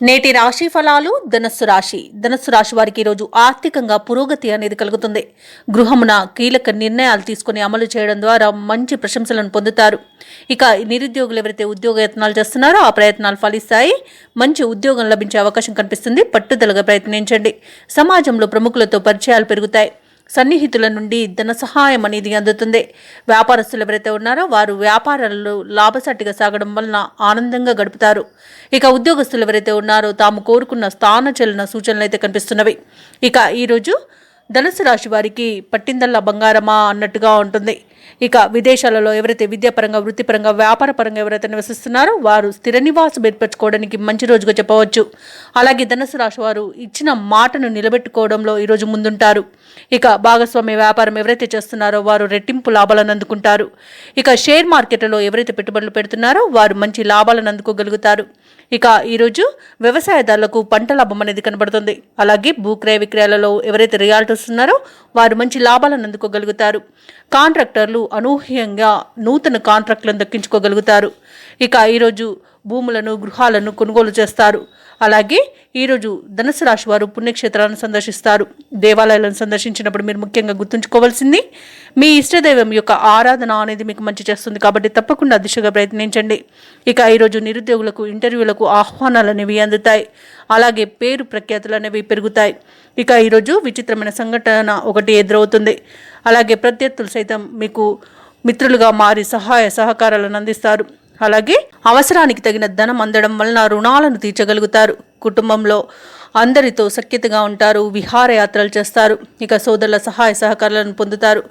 నేటి రాశి ఫలాలు. ధనస్సు రాశి వారికి ఈరోజు ఆర్థికంగా పురోగతి అనేది కలుగుతుంది. గృహమున కీలక నిర్ణయాలు తీసుకుని అమలు చేయడం ద్వారా మంచి ప్రశంసలను పొందుతారు. ఇక నిరుద్యోగులు ఎవరైతే ఉద్యోగ యత్నాలు చేస్తున్నారో ఆ ప్రయత్నాలు ఫలిస్తాయి. మంచి ఉద్యోగం లభించే అవకాశం కనిపిస్తుంది. పట్టుదలగా ప్రయత్నించండి. సమాజంలో ప్రముఖులతో పరిచయాలు పెరుగుతాయి. సన్నిహితుల నుండి ధన సహాయం అనేది అందుతుంది. వ్యాపారస్తులు ఎవరైతే ఉన్నారో వారు వ్యాపారాలలో లాభసాటిగా సాగడం వలన ఆనందంగా గడుపుతారు. ఇక ఉద్యోగస్తులు ఎవరైతే ఉన్నారో తాము కోరుకున్న స్థానచలన సూచనలు అయితే కనిపిస్తున్నవి. ఇక ఈరోజు ధనుసు రాశి వారికి పట్టిందల్లా బంగారమా అన్నట్టుగా ఉంటుంది. ఇక విదేశాలలో ఎవరైతే విద్యాపరంగా, వృత్తిపరంగా, వ్యాపారపరంగా ఎవరైతే నివసిస్తున్నారో వారు స్థిర నివాసం ఏర్పరచుకోవడానికి మంచి రోజుగా చెప్పవచ్చు. అలాగే ధనుసు రాశి వారు ఇచ్చిన మాటను నిలబెట్టుకోవడంలో ఈరోజు ముందుంటారు. ఇక భాగస్వామ్య వ్యాపారం ఎవరైతే చేస్తున్నారో వారు రెట్టింపు లాభాలను అందుకుంటారు. ఇక షేర్ మార్కెట్లో ఎవరైతే పెట్టుబడులు పెడుతున్నారో వారు మంచి లాభాలను అందుకోగలుగుతారు. ఇక ఈరోజు వ్యవసాయదారులకు పంట లాభం అనేది కనబడుతుంది. అలాగే భూక్రయ విక్రయాలలో ఎవరైతే రియాల్టర్స్ ఉన్నారో వారు మంచి లాభాలను అందుకోగలుగుతారు. కాంట్రాక్టర్లు అనూహ్యంగా నూతన కాంట్రాక్టులను దక్కించుకోగలుగుతారు. ఇక ఈరోజు భూములను, గృహాలను కొనుగోలు చేస్తారు. అలాగే ఈరోజు ధనుసు రాశి వారు పుణ్యక్షేత్రాలను సందర్శిస్తారు. దేవాలయాలను సందర్శించినప్పుడు మీరు ముఖ్యంగా గుర్తుంచుకోవాల్సింది మీ ఇష్టదైవం యొక్క ఆరాధన అనేది మీకు మంచి చేస్తుంది. కాబట్టి తప్పకుండా దిశగా ప్రయత్నించండి. ఇక ఈరోజు నిరుద్యోగులకు ఇంటర్వ్యూలకు ఆహ్వానాలు అనేవి అందుతాయి. అలాగే పేరు ప్రఖ్యాతులు అనేవి పెరుగుతాయి. ఇక ఈరోజు విచిత్రమైన సంఘటన ఒకటి ఎదురవుతుంది. అలాగే ప్రత్యర్థులు సైతం మీకు మిత్రులుగా మారి సహాయ సహకారాలను అందిస్తారు. అలాగే అవసరానికి తగిన ధనం అందడం వలన రుణాలను తీర్చగలుగుతారు. కుటుంబంలో అందరితో సఖ్యతగా ఉంటారు. విహారయాత్రలు చేస్తారు. ఇక సోదరుల సహాయ సహకారాలను పొందుతారు.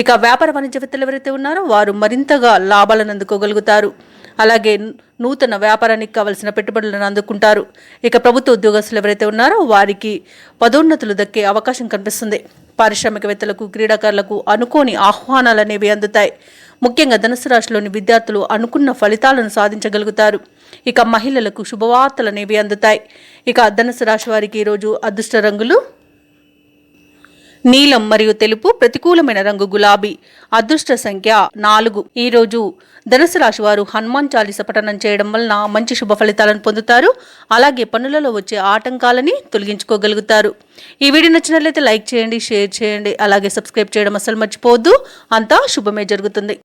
ఇక వ్యాపార వాణిజ్యవేత్తలు ఎవరైతే ఉన్నారో వారు మరింతగా లాభాలను అందుకోగలుగుతారు. అలాగే నూతన వ్యాపారానికి కావలసిన పెట్టుబడులను అందుకుంటారు. ఇక ప్రభుత్వ ఉద్యోగస్తులు ఎవరైతే ఉన్నారో వారికి పదోన్నతులు దక్కే అవకాశం కనిపిస్తుంది. పారిశ్రామికవేత్తలకు, క్రీడాకారులకు అనుకోని ఆహ్వానాలు అనేవి అందుతాయి. ముఖ్యంగా ధనుసు రాశిలోని విద్యార్థులు అనుకున్న ఫలితాలను సాధించగలుగుతారు. ఇక మహిళలకు శుభవార్తలు అనేవి అందుతాయి. ఇక ధనుసు రాశి వారికి ఈరోజు అదృష్ట రంగులు నీలం మరియు తెలుపు, ప్రతికూలమైన రంగు గులాబీ, అదృష్ట సంఖ్య 4. ఈరోజు ధనుసు రాశి వారు హనుమాన్ చాలీస పఠనం చేయడం వలన మంచి శుభ ఫలితాలను పొందుతారు. అలాగే పనులలో వచ్చే ఆటంకాలని తొలగించుకోగలుగుతారు. ఈ వీడియో నచ్చినట్లయితే లైక్ చేయండి, షేర్ చేయండి, అలాగే సబ్స్క్రైబ్ చేయడం అసలు మర్చిపోవద్దు. అంతా శుభమే జరుగుతుంది.